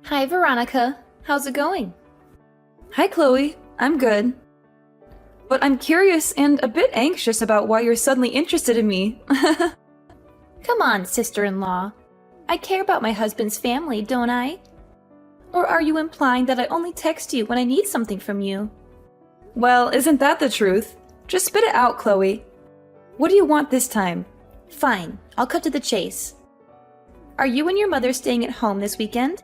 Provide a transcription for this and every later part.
Hi, Veronica. How's it going? Hi, Chloe. I'm good. But I'm curious and a bit anxious about why you're suddenly interested in me. Come on, sister-in-law. I care about my husband's family, don't I? Or are you implying that I only text you when I need something from you? Well, isn't that the truth? Just spit it out, Chloe. What do you want this time? Fine, I'll cut to the chase. Are you and your mother staying at home this weekend?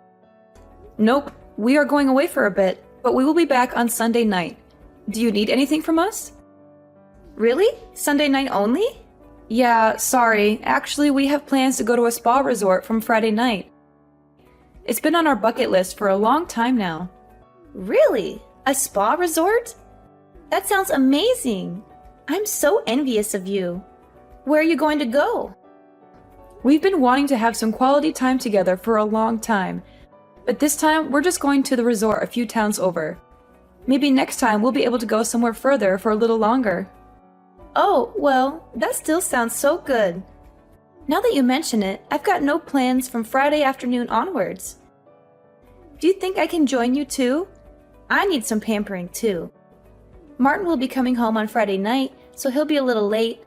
Nope, we are going away for a bit, but we will be back on Sunday night. Do you need anything from us? Really? Sunday night only? Yeah, sorry. Actually, we have plans to go to a spa resort from Friday night. It's been on our bucket list for a long time now. Really? A spa resort? That sounds amazing. I'm so envious of you. Where are you going to go? We've been wanting to have some quality time together for a long time, but this time we're just going to the resort a few towns over. Maybe next time we'll be able to go somewhere further for a little longer. Oh, well, that still sounds so good. Now that you mention it, I've got no plans from Friday afternoon onwards. Do you think I can join you too? I need some pampering too. Martin will be coming home on Friday night, so he'll be a little late.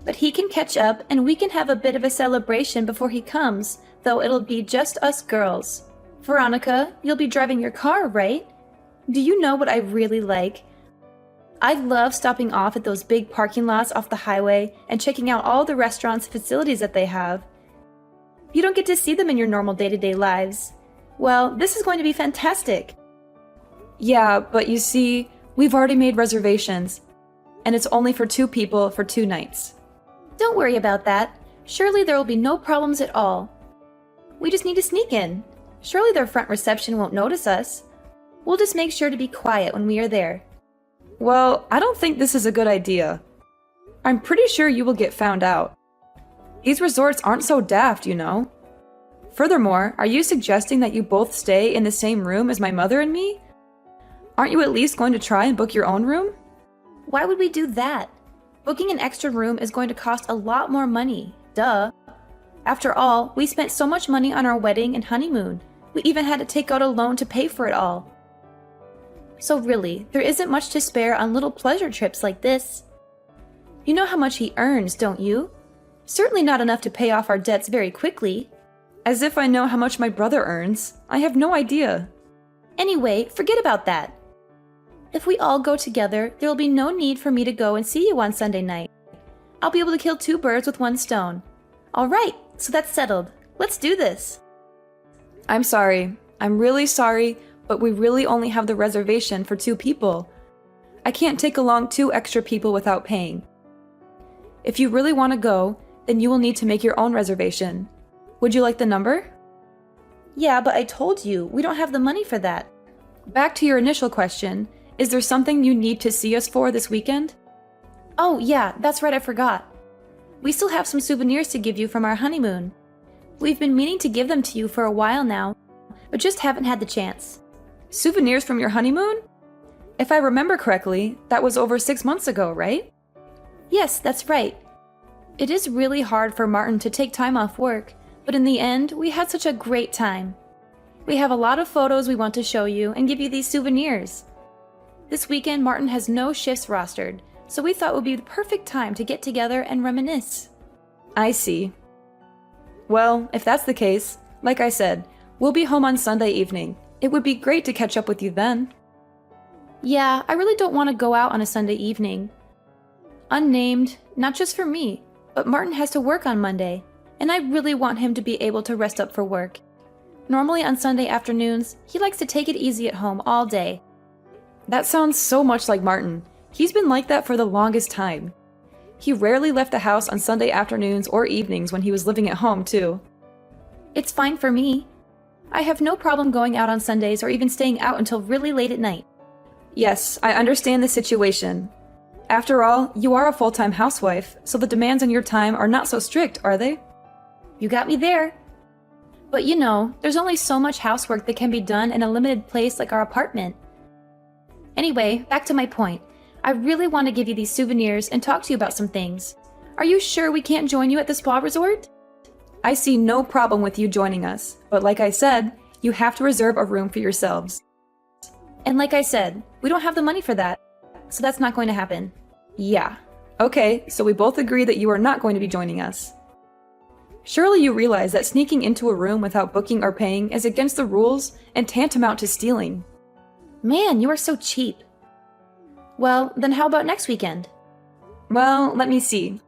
But he can catch up and we can have a bit of a celebration before he comes, though it'll be just us girls. Veronica, you'll be driving your car, right? Do you know what I really like? I love stopping off at those big parking lots off the highway and checking out all the restaurants and facilities that they have. You don't get to see them in your normal day-to-day lives. Well, this is going to be fantastic. Yeah, but you see, we've already made reservations, and it's only for 2 people for 2 nights. Don't worry about that. Surely there will be no problems at all. We just need to sneak in. Surely their front reception won't notice us. We'll just make sure to be quiet when we are there. Well, I don't think this is a good idea. I'm pretty sure you will get found out. These resorts aren't so daft, you know. Furthermore, are you suggesting that you both stay in the same room as my mother and me? Aren't you at least going to try and book your own room? Why would we do that? Booking an extra room is going to cost a lot more money. Duh. After all, we spent so much money on our wedding and honeymoon. We even had to take out a loan to pay for it all. So really, there isn't much to spare on little pleasure trips like this. You know how much he earns, don't you? Certainly not enough to pay off our debts very quickly. As if I know how much my brother earns. I have no idea. Anyway, forget about that. If we all go together, there will be no need for me to go and see you on Sunday night. I'll be able to kill 2 birds with 1 stone. All right, so that's settled. Let's do this. I'm sorry. I'm really sorry, but we really only have the reservation for 2 people. I can't take along 2 extra people without paying. If you really want to go, then you will need to make your own reservation. Would you like the number? Yeah, but I told you, we don't have the money for that. Back to your initial question, is there something you need to see us for this weekend? Oh, yeah, that's right, I forgot. We still have some souvenirs to give you from our honeymoon. We've been meaning to give them to you for a while now, but just haven't had the chance. Souvenirs from your honeymoon? If I remember correctly, that was over 6 months ago, right? Yes, that's right. It is really hard for Martin to take time off work, but in the end, we had such a great time. We have a lot of photos we want to show you and give you these souvenirs. This weekend, Martin has no shifts rostered, so we thought it would be the perfect time to get together and reminisce. I see. Well, if that's the case, like I said, we'll be home on Sunday evening. It would be great to catch up with you then. Yeah, I really don't want to go out on a Sunday evening. Unnamed, not just for me, but Martin has to work on Monday, and I really want him to be able to rest up for work. Normally on Sunday afternoons, he likes to take it easy at home all day. That sounds so much like Martin. He's been like that for the longest time. He rarely left the house on Sunday afternoons or evenings when he was living at home, too. It's fine for me. I have no problem going out on Sundays or even staying out until really late at night. Yes, I understand the situation. After all, you are a full-time housewife, so the demands on your time are not so strict, are they? You got me there. But you know, there's only so much housework that can be done in a limited place like our apartment. Anyway, back to my point. I really want to give you these souvenirs and talk to you about some things. Are you sure we can't join you at the spa resort? I see no problem with you joining us, but like I said, you have to reserve a room for yourselves. And like I said, we don't have the money for that, so that's not going to happen. Yeah. Okay, so we both agree that you are not going to be joining us. Surely you realize that sneaking into a room without booking or paying is against the rules and tantamount to stealing. Man, you are so cheap. Well, then how about next weekend? Well, let me see.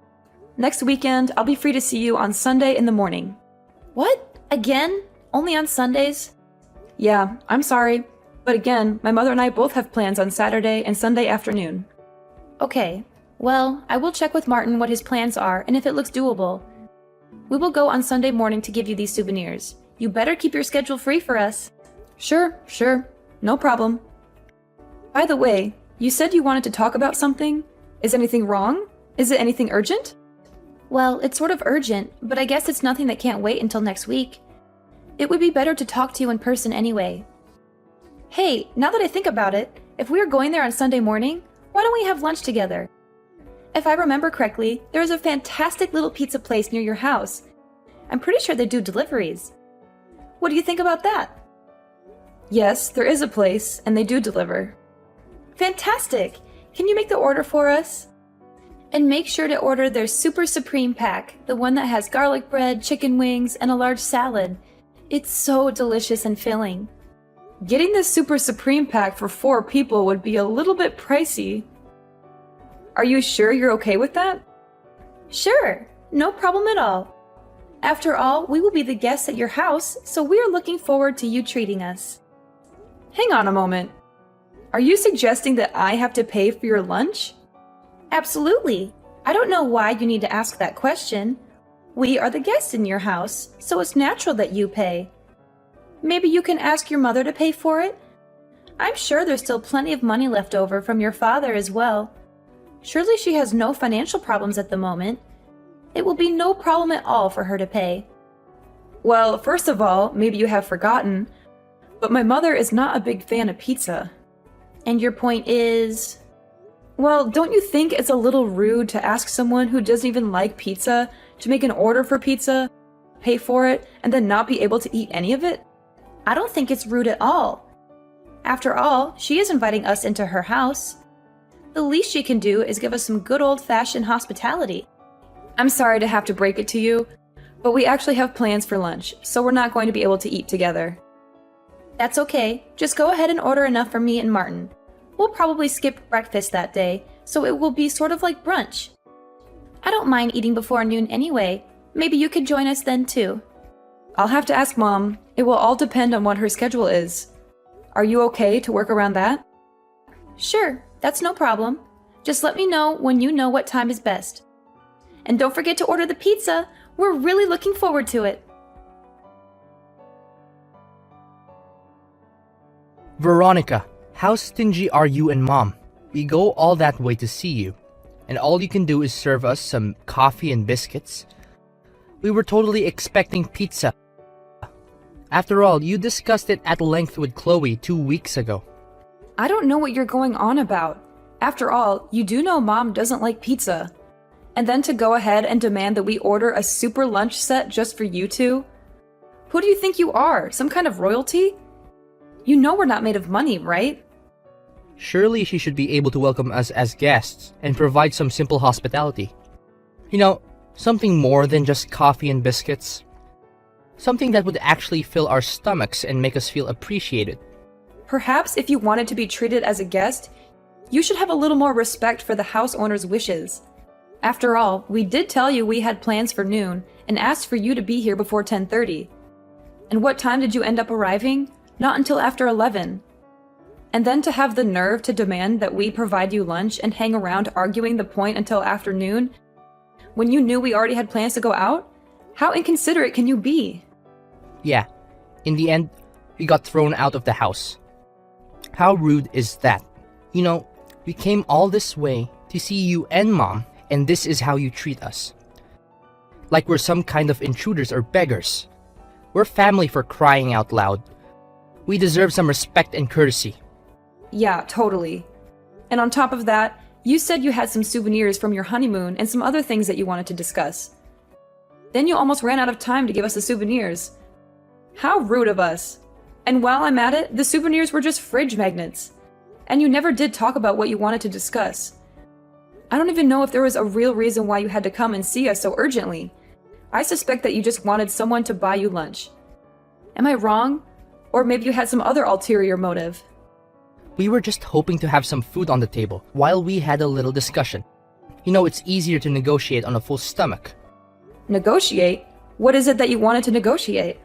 Next weekend, I'll be free to see you on Sunday in the morning. What? Again? Only on Sundays? Yeah, I'm sorry. But again, my mother and I both have plans on Saturday and Sunday afternoon. Okay. Well, I will check with Martin what his plans are and if it looks doable. We will go on Sunday morning to give you these souvenirs. You better keep your schedule free for us. Sure. No problem. By the way, you said you wanted to talk about something? Is anything wrong? Is it anything urgent? Well, it's sort of urgent, but I guess it's nothing that can't wait until next week. It would be better to talk to you in person anyway. Hey, now that I think about it, if we are going there on Sunday morning, why don't we have lunch together? If I remember correctly, there is a fantastic little pizza place near your house. I'm pretty sure they do deliveries. What do you think about that? Yes, there is a place, and they do deliver. Fantastic! Can you make the order for us? And make sure to order their Super Supreme pack, the one that has garlic bread, chicken wings, and a large salad. It's so delicious and filling. Getting the Super Supreme pack for 4 people would be a little bit pricey. Are you sure you're okay with that? Sure, no problem at all. After all, we will be the guests at your house, so we are looking forward to you treating us. Hang on a moment. Are you suggesting that I have to pay for your lunch? Absolutely. I don't know why you need to ask that question. We are the guests in your house, so it's natural that you pay. Maybe you can ask your mother to pay for it? I'm sure there's still plenty of money left over from your father as well. Surely she has no financial problems at the moment. It will be no problem at all for her to pay. Well, first of all, maybe you have forgotten, but my mother is not a big fan of pizza. And your point is? Well, don't you think it's a little rude to ask someone who doesn't even like pizza to make an order for pizza, pay for it, and then not be able to eat any of it? I don't think it's rude at all. After all, she is inviting us into her house. The least she can do is give us some good old-fashioned hospitality. I'm sorry to have to break it to you, but we actually have plans for lunch, so we're not going to be able to eat together. That's okay. Just go ahead and order enough for me and Martin. We'll probably skip breakfast that day, so it will be sort of like brunch. I don't mind eating before noon anyway. Maybe you could join us then too. I'll have to ask Mom. It will all depend on what her schedule is. Are you okay to work around that? Sure, that's no problem. Just let me know when you know what time is best. And don't forget to order the pizza. We're really looking forward to it. Veronica, how stingy are you and Mom? We go all that way to see you, and all you can do is serve us some coffee and biscuits. We were totally expecting pizza. After all, you discussed it at length with Chloe 2 weeks ago. I don't know what you're going on about. After all, you do know Mom doesn't like pizza. And then to go ahead and demand that we order a super lunch set just for you two? Who do you think you are? Some kind of royalty? You know we're not made of money, right? Surely she should be able to welcome us as guests and provide some simple hospitality. You know, something more than just coffee and biscuits. Something that would actually fill our stomachs and make us feel appreciated. Perhaps if you wanted to be treated as a guest, you should have a little more respect for the house owner's wishes. After all, we did tell you we had plans for noon and asked for you to be here before 10:30. And what time did you end up arriving? Not until after 11. And then to have the nerve to demand that we provide you lunch and hang around arguing the point until afternoon, when you knew we already had plans to go out? How inconsiderate can you be? Yeah, in the end, we got thrown out of the house. How rude is that? You know, we came all this way to see you and Mom, and this is how you treat us. Like we're some kind of intruders or beggars. We're family, for crying out loud. We deserve some respect and courtesy. Yeah, totally. And on top of that, you said you had some souvenirs from your honeymoon and some other things that you wanted to discuss. Then you almost ran out of time to give us the souvenirs. How rude of us. And while I'm at it, the souvenirs were just fridge magnets. And you never did talk about what you wanted to discuss. I don't even know if there was a real reason why you had to come and see us so urgently. I suspect that you just wanted someone to buy you lunch. Am I wrong? Or maybe you had some other ulterior motive. We were just hoping to have some food on the table while we had a little discussion. You know, it's easier to negotiate on a full stomach. Negotiate? What is it that you wanted to negotiate?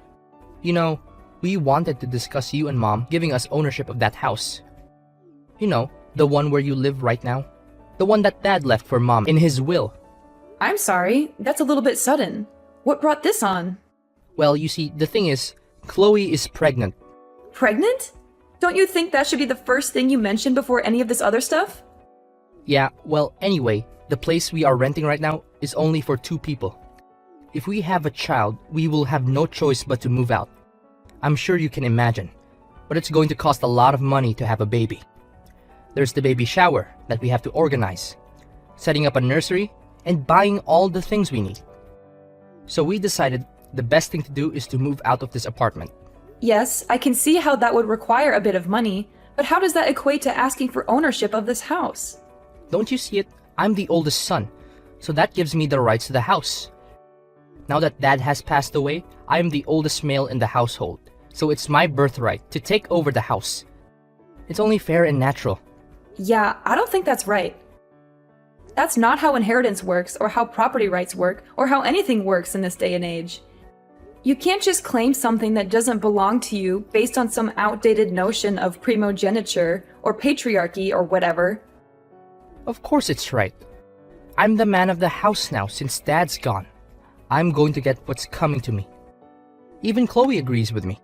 You know, we wanted to discuss you and Mom giving us ownership of that house. You know, the one where you live right now. The one that Dad left for Mom in his will. I'm sorry, that's a little bit sudden. What brought this on? Well, you see, the thing is, Chloe is pregnant. Pregnant? Don't you think that should be the first thing you mention before any of this other stuff? Yeah, well, anyway, the place we are renting right now is only for 2 people. If we have a child, we will have no choice but to move out. I'm sure you can imagine, but it's going to cost a lot of money to have a baby. There's the baby shower that we have to organize, setting up a nursery, and buying all the things we need. So we decided the best thing to do is to move out of this apartment. Yes, I can see how that would require a bit of money, but how does that equate to asking for ownership of this house? Don't you see it? I'm the oldest son, so that gives me the rights to the house. Now that Dad has passed away, I am the oldest male in the household, so it's my birthright to take over the house. It's only fair and natural. Yeah, I don't think that's right. That's not how inheritance works, or how property rights work, or how anything works in this day and age. You can't just claim something that doesn't belong to you based on some outdated notion of primogeniture, or patriarchy, or whatever. Of course it's right. I'm the man of the house now since Dad's gone. I'm going to get what's coming to me. Even Chloe agrees with me.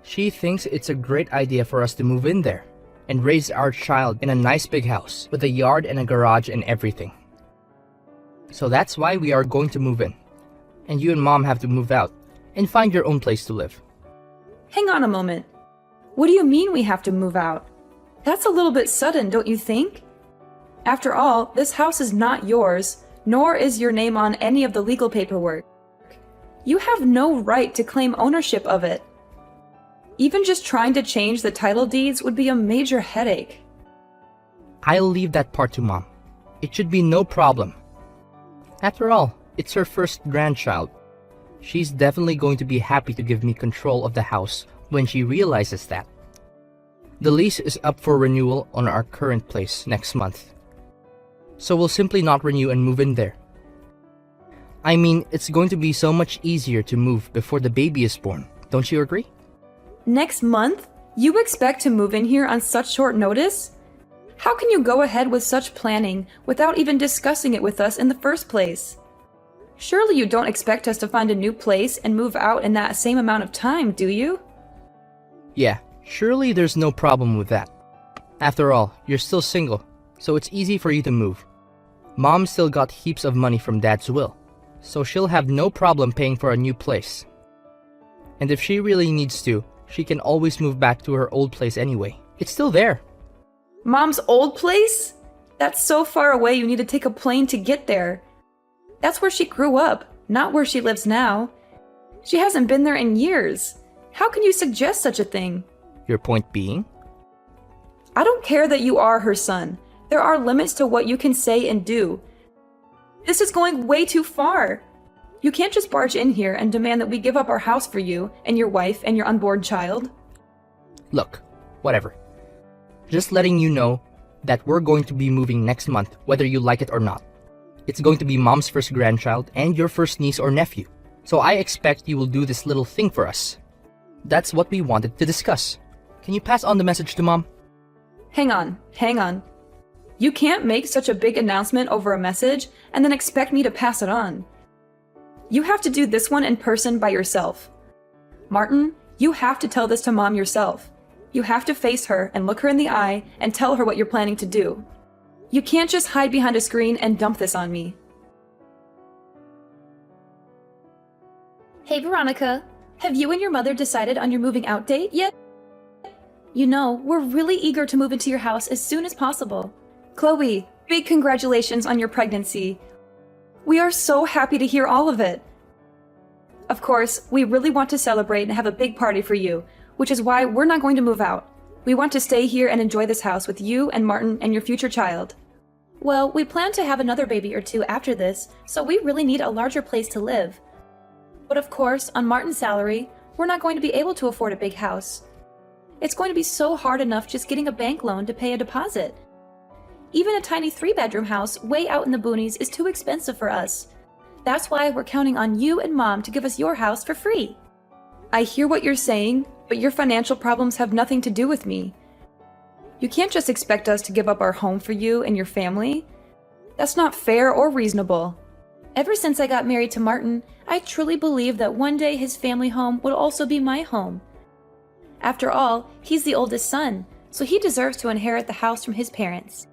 She thinks it's a great idea for us to move in there and raise our child in a nice big house with a yard and a garage and everything. So that's why we are going to move in. And you and Mom have to move out and find your own place to live. Hang on a moment. What do you mean we have to move out? That's a little bit sudden, don't you think? After all, this house is not yours, nor is your name on any of the legal paperwork. You have no right to claim ownership of it. Even just trying to change the title deeds would be a major headache. I'll leave that part to Mom. It should be no problem. After all, it's her first grandchild. She's definitely going to be happy to give me control of the house when she realizes that. The lease is up for renewal on our current place next month. So we'll simply not renew and move in there. I mean, it's going to be so much easier to move before the baby is born. Don't you agree? Next month? You expect to move in here on such short notice? How can you go ahead with such planning without even discussing it with us in the first place? Surely you don't expect us to find a new place and move out in that same amount of time, do you? Yeah, surely there's no problem with that. After all, you're still single, so it's easy for you to move. Mom still got heaps of money from Dad's will, so she'll have no problem paying for a new place. And if she really needs to, she can always move back to her old place anyway. It's still there. Mom's old place? That's so far away you need to take a plane to get there. That's where she grew up, not where she lives now. She hasn't been there in years. How can you suggest such a thing? Your point being? I don't care that you are her son. There are limits to what you can say and do. This is going way too far. You can't just barge in here and demand that we give up our house for you and your wife and your unborn child. Look, whatever. Just letting you know that we're going to be moving next month, whether you like it or not. It's going to be Mom's first grandchild and your first niece or nephew. So I expect you will do this little thing for us. That's what we wanted to discuss. Can you pass on the message to Mom? Hang on. You can't make such a big announcement over a message and then expect me to pass it on. You have to do this one in person by yourself. Martin, you have to tell this to Mom yourself. You have to face her and look her in the eye and tell her what you're planning to do. You can't just hide behind a screen and dump this on me. Hey Veronica, have you and your mother decided on your moving out date yet? You know, we're really eager to move into your house as soon as possible. Chloe, big congratulations on your pregnancy. We are so happy to hear all of it. Of course, we really want to celebrate and have a big party for you. which is why we're not going to move out. We want to stay here and enjoy this house with you and Martin and your future child. Well, we plan to have another baby or two after this, so we really need a larger place to live. But of course, on Martin's salary, we're not going to be able to afford a big house. It's going to be so hard enough just getting a bank loan to pay a deposit. Even a tiny 3-bedroom house way out in the boonies is too expensive for us. That's why we're counting on you and Mom to give us your house for free. I hear what you're saying, but your financial problems have nothing to do with me. You can't just expect us to give up our home for you and your family. That's not fair or reasonable. Ever since I got married to Martin, I truly believed that one day his family home would also be my home. After all, he's the oldest son, so he deserves to inherit the house from his parents.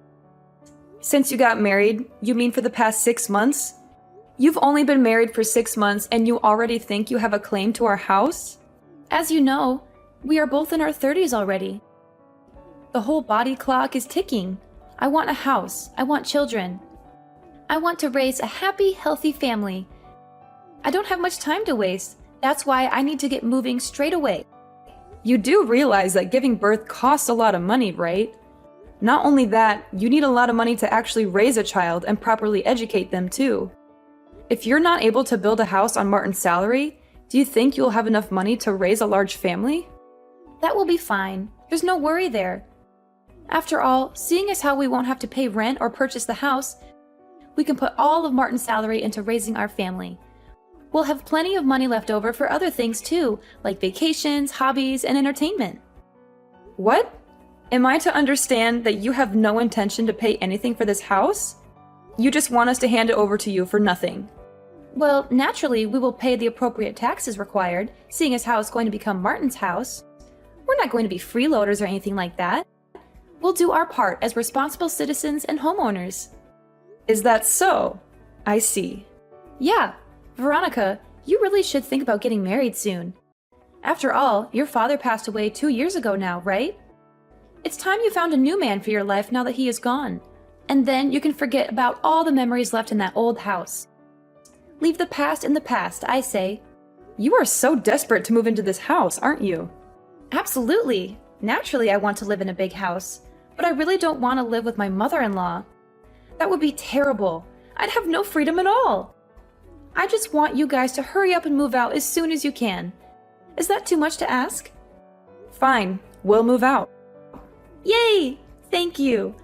Since you got married, you mean for the past 6 months? You've only been married for 6 months and you already think you have a claim to our house? As you know, we are both in our 30s already. The whole body clock is ticking. I want a house. I want children. I want to raise a happy, healthy family. I don't have much time to waste. That's why I need to get moving straight away. You do realize that giving birth costs a lot of money, right? Not only that, you need a lot of money to actually raise a child and properly educate them too. If you're not able to build a house on Martin's salary, do you think you'll have enough money to raise a large family? That will be fine. There's no worry there. After all, seeing as how we won't have to pay rent or purchase the house, we can put all of Martin's salary into raising our family. We'll have plenty of money left over for other things too, like vacations, hobbies, and entertainment. What? Am I to understand that you have no intention to pay anything for this house? You just want us to hand it over to you for nothing. Well, naturally, we will pay the appropriate taxes required, seeing as how it's going to become Martin's house. We're not going to be freeloaders or anything like that. We'll do our part as responsible citizens and homeowners. Is that so? I see. Yeah. Veronica, you really should think about getting married soon. After all, your father passed away 2 years ago now, right? It's time you found a new man for your life now that he is gone. And then you can forget about all the memories left in that old house. Leave the past in the past, I say. You are so desperate to move into this house, aren't you? Absolutely. Naturally, I want to live in a big house. But I really don't want to live with my mother-in-law. That would be terrible. I'd have no freedom at all. I just want you guys to hurry up and move out as soon as you can. Is that too much to ask? Fine, we'll move out. Yay! Thank you.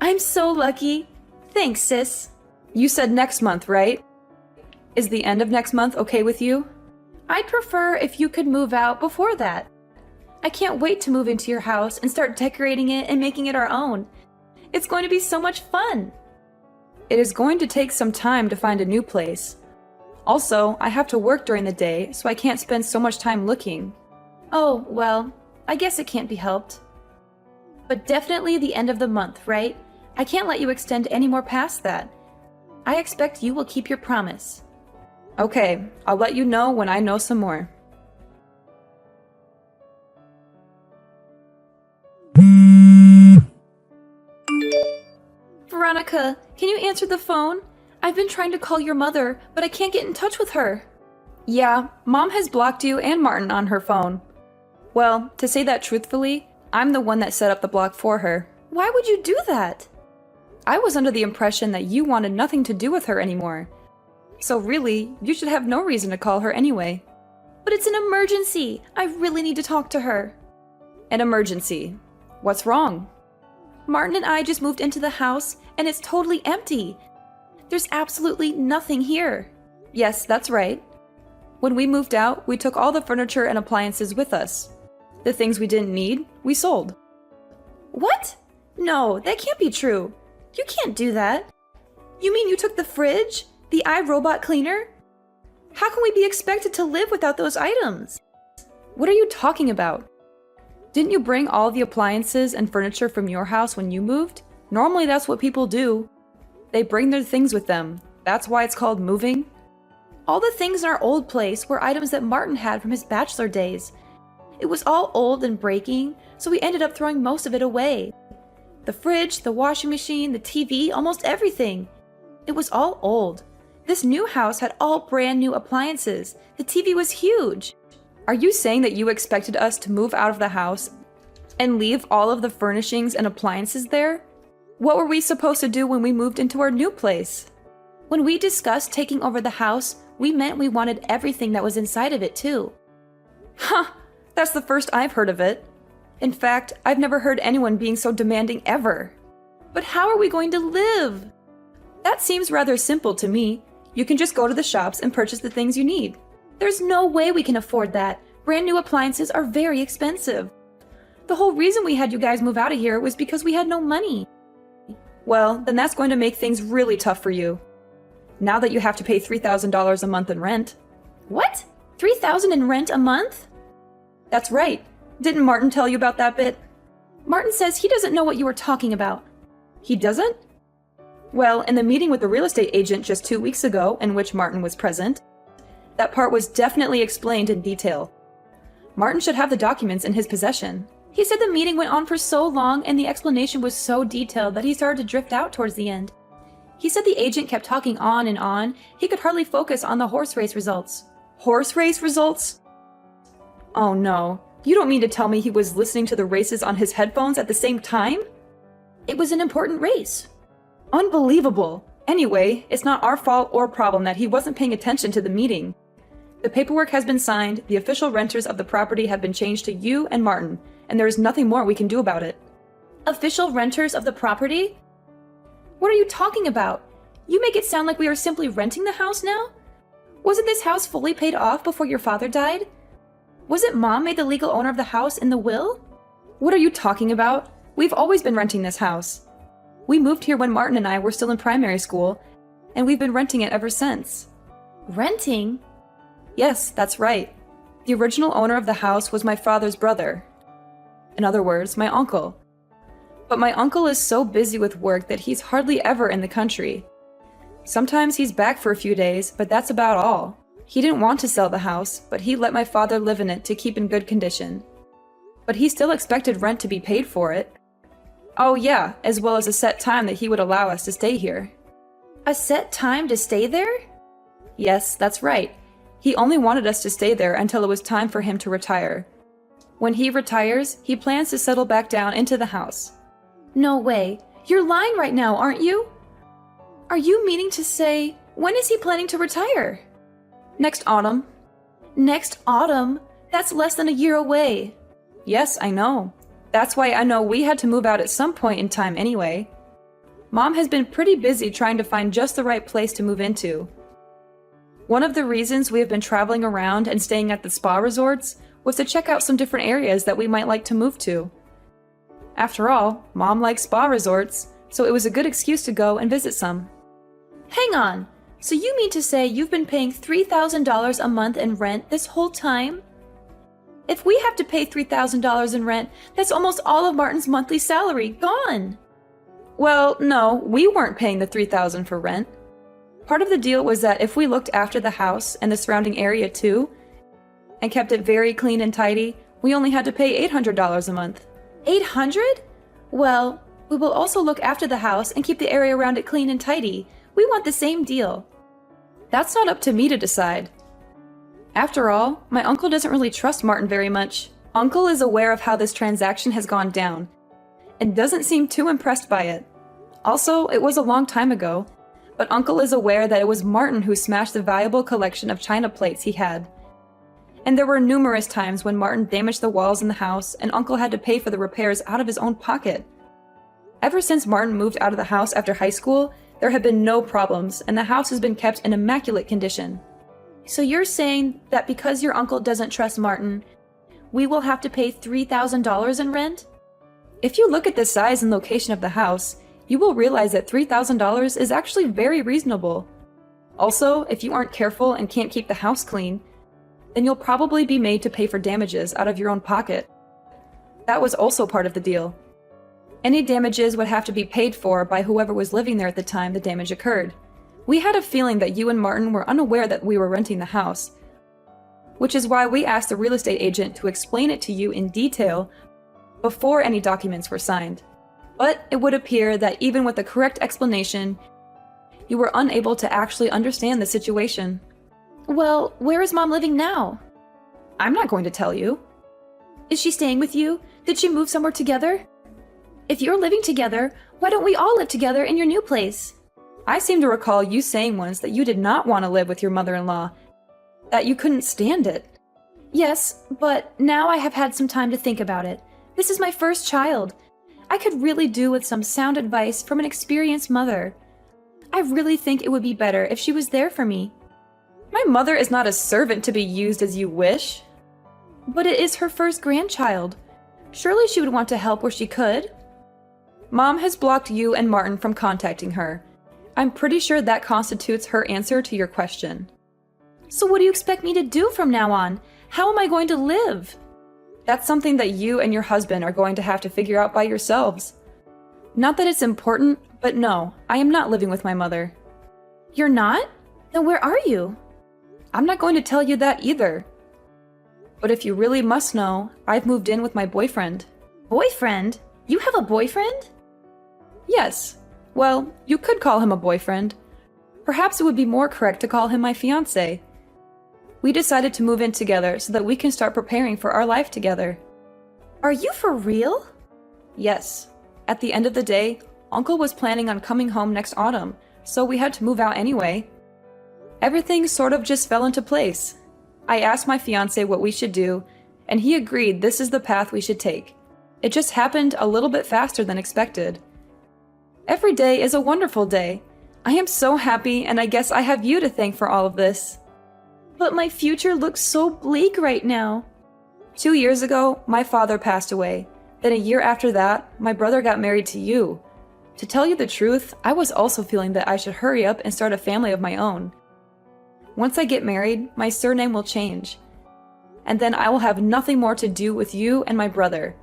I'm so lucky. Thanks, sis. You said next month, right? Is the end of next month okay with you? I'd prefer if you could move out before that. I can't wait to move into your house and start decorating it and making it our own. It's going to be so much fun. It is going to take some time to find a new place. Also, I have to work during the day, so I can't spend so much time looking. Oh, well, I guess it can't be helped. But definitely the end of the month, right? I can't let you extend any more past that. I expect you will keep your promise. Okay, I'll let you know when I know some more. Veronica, can you answer the phone? I've been trying to call your mother, but I can't get in touch with her. Yeah, Mom has blocked you and Martin on her phone. Well, to say that truthfully, I'm the one that set up the block for her. Why would you do that? I was under the impression that you wanted nothing to do with her anymore. So really, you should have no reason to call her anyway. But it's an emergency. I really need to talk to her. An emergency? What's wrong? Martin and I just moved into the house, and it's totally empty. There's absolutely nothing here. Yes, that's right. When we moved out, we took all the furniture and appliances with us. The things we didn't need, we sold. What? No, that can't be true. You can't do that. You mean you took the fridge? The iRobot cleaner? How can we be expected to live without those items? What are you talking about? Didn't you bring all the appliances and furniture from your house when you moved? Normally that's what people do. They bring their things with them. That's why it's called moving. All the things in our old place were items that Martin had from his bachelor days. It was all old and breaking, so we ended up throwing most of it away. The fridge, the washing machine, the TV, almost everything. It was all old. This new house had all brand new appliances. The TV was huge. Are you saying that you expected us to move out of the house and leave all of the furnishings and appliances there? What were we supposed to do when we moved into our new place? When we discussed taking over the house, we meant we wanted everything that was inside of it too. Huh, that's the first I've heard of it. In fact, I've never heard anyone being so demanding ever. But how are we going to live? That seems rather simple to me. You can just go to the shops and purchase the things you need. There's no way we can afford that. Brand new appliances are very expensive. The whole reason we had you guys move out of here was because we had no money. Well, then that's going to make things really tough for you. Now that you have to pay $3,000 a month in rent. What? $3,000 in rent a month? That's right. Didn't Martin tell you about that bit? Martin says he doesn't know what you were talking about. He doesn't? Well, in the meeting with the real estate agent just 2 weeks ago, in which Martin was present, that part was definitely explained in detail. Martin should have the documents in his possession. He said the meeting went on for so long and the explanation was so detailed that he started to drift out towards the end. He said the agent kept talking on and on. He could hardly focus on the horse race results. Horse race results? Oh no. You don't mean to tell me he was listening to the races on his headphones at the same time? It was an important race. Unbelievable. Anyway, it's not our fault or problem that he wasn't paying attention to the meeting. The paperwork has been signed, the official renters of the property have been changed to you and Martin, and there is nothing more we can do about it. Official renters of the property? What are you talking about? You make it sound like we are simply renting the house now? Wasn't this house fully paid off before your father died? Wasn't Mom made the legal owner of the house in the will? What are you talking about? We've always been renting this house. We moved here when Martin and I were still in primary school, and we've been renting it ever since. Renting? Yes, that's right. The original owner of the house was my father's brother. In other words, my uncle. But my uncle is so busy with work that he's hardly ever in the country. Sometimes he's back for a few days, but that's about all. He didn't want to sell the house, but he let my father live in it to keep in good condition. But he still expected rent to be paid for it. Oh yeah, as well as a set time that he would allow us to stay here. A set time to stay there? Yes, that's right. He only wanted us to stay there until it was time for him to retire. When he retires, he plans to settle back down into the house. No way. You're lying right now, aren't you? Are you meaning to say, when is he planning to retire? Next autumn. Next autumn? That's less than a year away. Yes, I know. That's why I know we had to move out at some point in time anyway. Mom has been pretty busy trying to find just the right place to move into. One of the reasons we have been traveling around and staying at the spa resorts was to check out some different areas that we might like to move to. After all, Mom likes spa resorts, so it was a good excuse to go and visit some. Hang on! So you mean to say you've been paying $3,000 a month in rent this whole time? If we have to pay $3,000 in rent, that's almost all of Martin's monthly salary gone! Well, no, we weren't paying the $3,000 for rent. Part of the deal was that if we looked after the house and the surrounding area too, and kept it very clean and tidy, we only had to pay $800 a month. $800? Well, we will also look after the house and keep the area around it clean and tidy. We want the same deal. That's not up to me to decide. After all, my uncle doesn't really trust Martin very much. Uncle is aware of how this transaction has gone down, and doesn't seem too impressed by it. Also, it was a long time ago, but Uncle is aware that it was Martin who smashed the valuable collection of china plates he had. And there were numerous times when Martin damaged the walls in the house and Uncle had to pay for the repairs out of his own pocket. Ever since Martin moved out of the house after high school, there have been no problems, and the house has been kept in immaculate condition. So you're saying that because your uncle doesn't trust Martin, we will have to pay $3,000 in rent? If you look at the size and location of the house, you will realize that $3,000 is actually very reasonable. Also, if you aren't careful and can't keep the house clean, then you'll probably be made to pay for damages out of your own pocket. That was also part of the deal. Any damages would have to be paid for by whoever was living there at the time the damage occurred. We had a feeling that you and Martin were unaware that we were renting the house, which is why we asked the real estate agent to explain it to you in detail before any documents were signed. But it would appear that even with the correct explanation, you were unable to actually understand the situation. Well, where is Mom living now? I'm not going to tell you. Is she staying with you? Did she move somewhere together? If you're living together, why don't we all live together in your new place? I seem to recall you saying once that you did not want to live with your mother-in-law, that you couldn't stand it. Yes, but now I have had some time to think about it. This is my first child. I could really do with some sound advice from an experienced mother. I really think it would be better if she was there for me. My mother is not a servant to be used as you wish. But it is her first grandchild. Surely she would want to help where she could. Mom has blocked you and Martin from contacting her. I'm pretty sure that constitutes her answer to your question. So what do you expect me to do from now on? How am I going to live? That's something that you and your husband are going to have to figure out by yourselves. Not that it's important, but no, I am not living with my mother. You're not? Then where are you? I'm not going to tell you that either. But if you really must know, I've moved in with my boyfriend. Boyfriend? You have a boyfriend? Yes. Well, you could call him a boyfriend. Perhaps it would be more correct to call him my fiancé. We decided to move in together so that we can start preparing for our life together. Are you for real? Yes. At the end of the day, Uncle was planning on coming home next autumn, so we had to move out anyway. Everything sort of just fell into place. I asked my fiancé what we should do, and he agreed this is the path we should take. It just happened a little bit faster than expected. Every day is a wonderful day. I am so happy, and I guess I have you to thank for all of this. But my future looks so bleak right now. 2 years ago, my father passed away. Then a year after that, my brother got married to you. To tell you the truth, I was also feeling that I should hurry up and start a family of my own. Once I get married, my surname will change. And then I will have nothing more to do with you and my brother.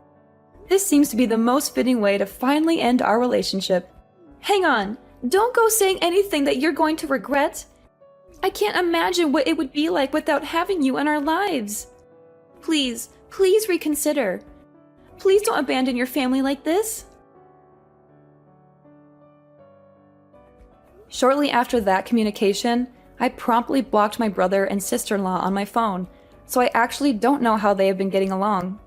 This seems to be the most fitting way to finally end our relationship. Hang on, don't go saying anything that you're going to regret. I can't imagine what it would be like without having you in our lives. Please, please reconsider. Please don't abandon your family like this. Shortly after that communication, I promptly blocked my brother and sister-in-law on my phone, so I actually don't know how they have been getting along.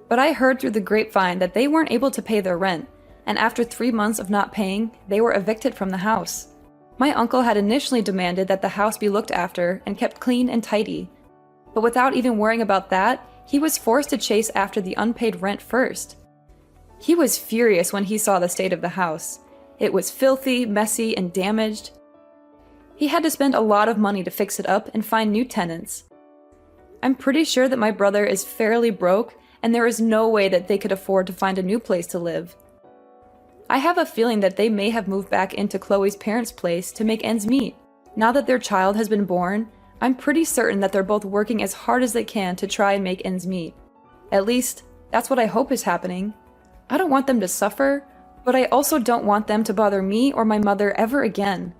But I heard through the grapevine that they weren't able to pay their rent, and after 3 months of not paying, they were evicted from the house. My uncle had initially demanded that the house be looked after and kept clean and tidy. But without even worrying about that, he was forced to chase after the unpaid rent first. He was furious when he saw the state of the house. It was filthy, messy, and damaged. He had to spend a lot of money to fix it up and find new tenants. I'm pretty sure that my brother is fairly broke, and there is no way that they could afford to find a new place to live. I have a feeling that they may have moved back into Chloe's parents' place to make ends meet. Now that their child has been born, I'm pretty certain that they're both working as hard as they can to try and make ends meet. At least, that's what I hope is happening. I don't want them to suffer, but I also don't want them to bother me or my mother ever again.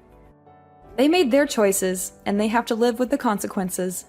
They made their choices, and they have to live with the consequences.